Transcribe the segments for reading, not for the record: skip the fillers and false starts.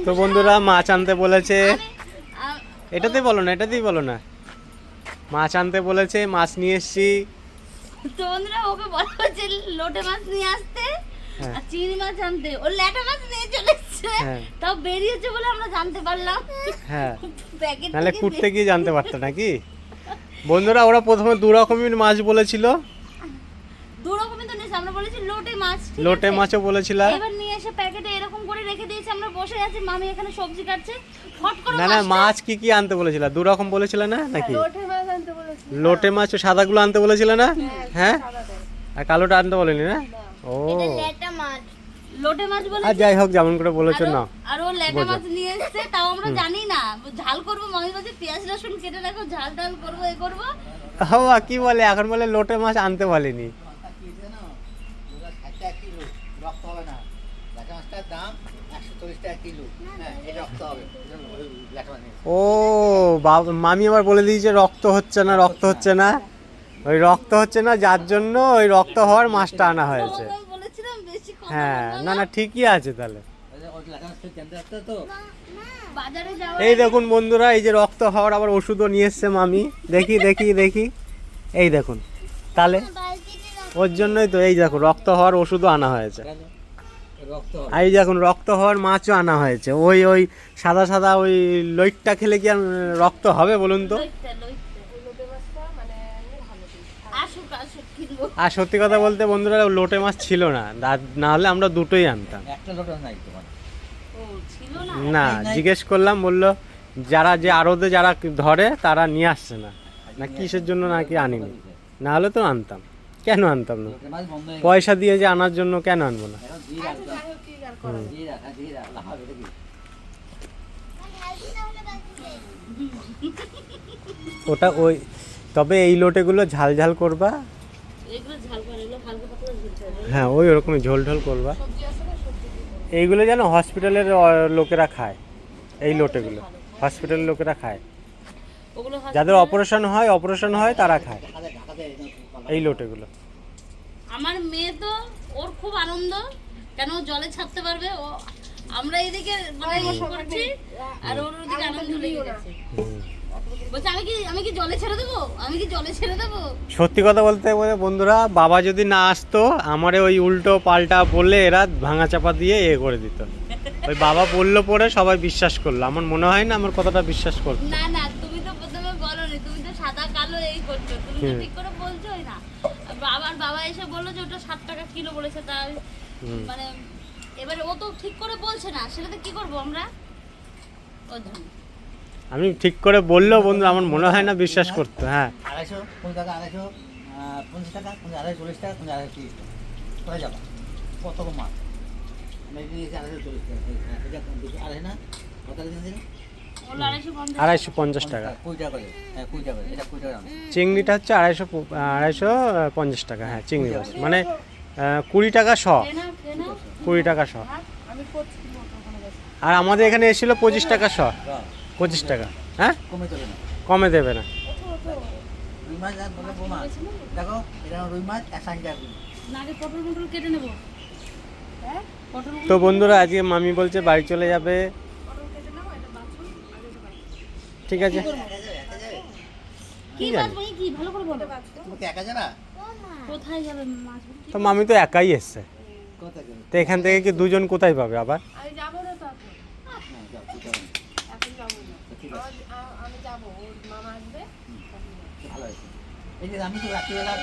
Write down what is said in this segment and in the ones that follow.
তো বন্ধুরা মাছ আনতে বলেছে, এটাতেই বলো না মাছ আনতে বলেছে, মাছ নিয়ে এসছি। তো বন্ধুরা ওকে বলা হচ্ছে লোটে মাছ নিয়ে আসতে আর চিংড়ি মাছ আনতে, ও ল্যাটা মাছ নিয়ে চলে এসেছে। তাও বেরিয়েছে বলে আমরা জানতে পারলাম। হ্যাঁ নাহলে কুটতে গিয়ে জানতে পারতো নাকি। বন্ধুরা ওরা প্রথমে দু রকমের মাছ বলেছিল, দু রকমের তো নিয়েছে, আমরা বলেছি লোটে মাছ, লোটে মাছও বলেছিলাম। এবার নিয়ে এসে প্যাকেটে এরকম করে রেখে দিয়েছে, আমরা বসে আছি, মামি এখানে সবজি কাটছে, ফট করে না মাছ কি আনতে বলেছিল, দু রকম বলেছিল না নাকি? লোটে মাছ আনতে বলেছিল। লোটে মাছ সাদাগুলো আনতে বলেছিল না? হ্যাঁ আর কালোটা আনতে বলেনি না? ও এটা ল্যাটা মাছ, লোটে মাছ বলে। আর যাই হোক যেমন করে বলেছো না। আর ও ল্যাটা মাছ নিয়ে এসেছে, তাও আমরা জানি না ঝাল করব, মামি বলছে পেঁয়াজ রসুন কেটে রাখো, ঝাল টাল করব, এ করব। ও কি বলে এখন বলে লোটে মাছ আনতে বলেনি। ও মামি আবার বলে দিয়েছে রক্ত হচ্ছে না, ওই রক্ত হচ্ছে না যার জন্য ওই রক্ত হওয়ার মাছটা আনা হয়েছে। বলেছিলাম বেশি কথা হ্যাঁ না ঠিকই আছে তাহলে। বাজারে যাও, এই দেখুন বন্ধুরা, এই যে রক্ত হওয়ার আবার ওষুধও নিয়ে এসছে মামি, দেখি এই দেখুন তাহলে ওর জন্যই তো, এই দেখুন রক্ত হওয়ার ওষুধও আনা হয়েছে। এই দেখুন রক্ত হওয়ার মাছও আনা হয়েছে। ওই সাদা ওই লইটটা খেলে কি আর রক্ত হবে বলুন তো? আর সত্যি কথা বলতে বন্ধুরা লোটে মাছ ছিল না, না হলে আমরা দুটোই আনতাম। না জিজ্ঞেস করলাম, বললো যারা যে আড়তে যারা ধরে তারা নিয়ে আসছে না, না কিসের জন্য নাকি আনিনি, না হলে তো আনতাম। কেন আনতাম না, পয়সা দিয়ে যে আনার জন্য কেন আনবো না। ওটা ওই তবে এই লোটেগুলো ঝাল করবা, হ্যাঁ ওই ওরকমই ঝোল করবা। এইগুলো যেন হসপিটালের লোকেরা খায়, এই লোটেগুলো হসপিটালের লোকেরা খায়, যাদের অপারেশন হয় তারা খায় এই লোটেগুলো। আমার মেয়ে তো ওর খুব আনন্দ, কেন জলে ছাড়তে পারবে ও, আমরা এইদিকে মানে করছি আর ওর ওদিকে আনন্দ লেগে গেছে। বলছে আমি কি জলে ছেড়ে দেবো। সত্যি কথা বলতে বন্ধুরা, বাবা যদি না আসতো আমারে ওই উল্টো পাল্টা বললে এরা ভাঙা চাপা দিয়ে করে দিত। ওই বাবা বললো পরে সবাই বিশ্বাস করলো, আমার মনে হয় না আমার কথাটা বিশ্বাস করতো। না তুমি তো প্রথমে বলোনি, তুমি তো সাদা কালো এই করছো, তুমি তো ঠিক করে বলছোই না। বাবা এসে বললো যে ওটা 7 টাকা কিলো বলেছে, তাই মানে এবারে ও তো ঠিক করে বলছে না, সেটাতে কি করবো আমরা? আমি ঠিক করে বললো বন্ধু, আমার মনে হয় না বিশ্বাস করতো। হ্যাঁ 250 টাকা, 250 টাকা, 240 টাকা, 230 টাকা কোথায় যাবা? কত মাছ আমি দিয়েছি 240 টাকা, আড়াই না কত দিয়েছি? 250 টাকা, 20 টাকা করে, হ্যাঁ 20 টাকা, এটা 20 টাকা। চিংড়িটা হচ্ছে 250 টাকা। হ্যাঁ চিংড়ি মাছ মানে 20 টাকা শ, 20 টাকা শ। আর আমাদের এখানে এসেছিল 25 টাকা শ, 25 টাকা। হ্যাঁ কমে দেবে না। রুই মাছ দেখো, এটা রুই মাছ 160 টাকা কিলো। পটল কেটে নেবো। তো বন্ধুরা আজকে মামি বলছে বাড়ি চলে যাবে, ঠিক আছে। তো মামি তো একাই এসছে, তো এখান থেকে কি দুজন কোথায় পাবে আবার? আমি তো রাত্রিবেলা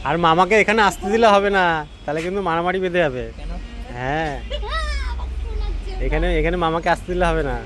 আর মামাকে এখানে আসতে দিলে হবে না, তাহলে কিন্তু মারামারি বেঁধে যাবে। হ্যাঁ এখানে মামাকে আসতে দিলে হবে না।